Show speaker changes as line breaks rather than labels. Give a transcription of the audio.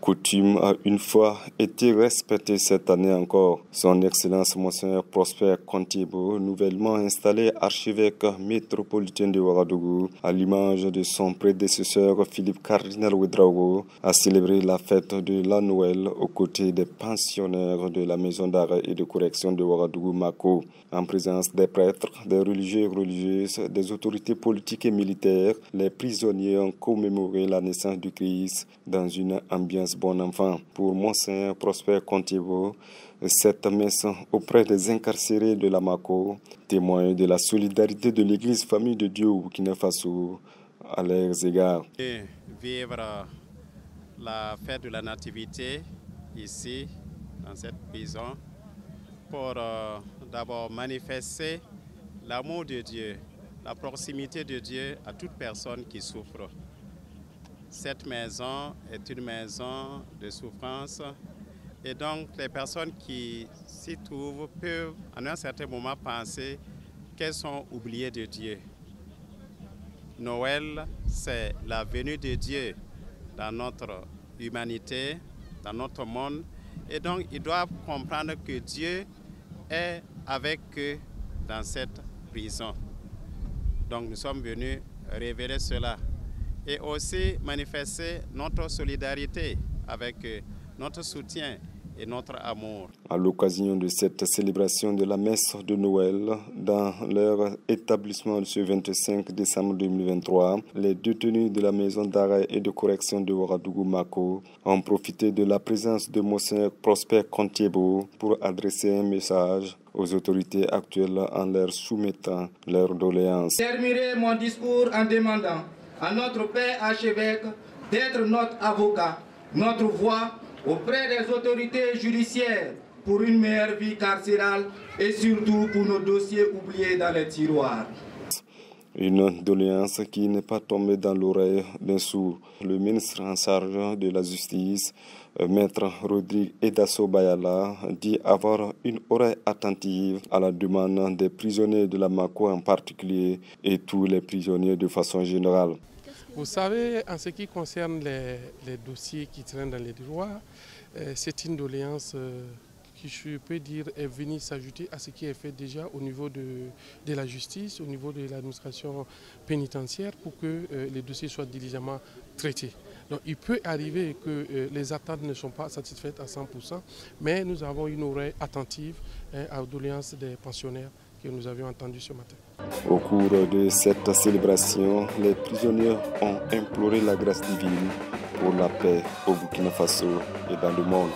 coutume a une fois été respectée cette année encore. Son Excellence Monseigneur Prosper Kontibou, nouvellement installé archevêque métropolitain de Ouagadougou, à l'image de son prédécesseur Philippe Cardinal Ouedraogo, a célébré la fête de la Noël aux côtés des pensionnaires de la maison d'arrêt et de correction de Ouagadougou-Mako, en présence des prêtres, des religieux et religieuses, des autorités politiques et militaires. Les prisonniers ont commémoré la naissance du Christ dans une ambiance bon enfant. Pour Monseigneur Prosper Kontibou, cette messe auprès des incarcérés de la Mako témoigne de la solidarité de l'Église Famille de Dieu au Burkina Faso à leurs égards.
Vivre la fête de la Nativité ici, dans cette prison, pour d'abord manifester l'amour de Dieu, la proximité de Dieu à toute personne qui souffre. Cette maison est une maison de souffrance et donc les personnes qui s'y trouvent peuvent en un certain moment penser qu'elles sont oubliées de Dieu. Noël, c'est la venue de Dieu dans notre humanité, dans notre monde, et donc ils doivent comprendre que Dieu est avec eux dans cette prison. Donc nous sommes venus révéler cela et aussi manifester notre solidarité avec eux, notre soutien et notre amour.
À l'occasion de cette célébration de la messe de Noël dans leur établissement ce 25 décembre 2023, les détenus de la maison d'arrêt et de correction de Ouagadougou-Mako ont profité de la présence de Monseigneur Prosper Kontibou pour adresser un message aux autorités actuelles en leur soumettant leurs doléances.
Je terminerai mon discours en demandant à notre Père archevêque d'être notre avocat, notre voix auprès des autorités judiciaires pour une meilleure vie carcérale et surtout pour nos dossiers oubliés dans les tiroirs.
Une doléance qui n'est pas tombée dans l'oreille d'un sourd. Le ministre en charge de la Justice, Maître Rodrigue Edasso Bayala, dit avoir une oreille attentive à la demande des prisonniers de la Mako en particulier et tous les prisonniers de façon générale.
Vous savez, en ce qui concerne les dossiers qui traînent dans les tiroirs, c'est une doléance qui, je peux dire, est venue s'ajouter à ce qui est fait déjà au niveau de la justice, au niveau de l'administration pénitentiaire pour que les dossiers soient diligemment traités. Donc il peut arriver que les attentes ne sont pas satisfaites à 100%, mais nous avons une oreille attentive aux doléances des pensionnaires que nous avions entendues ce matin.
Au cours de cette célébration, les prisonniers ont imploré la grâce divine pour la paix au Burkina Faso et dans le monde.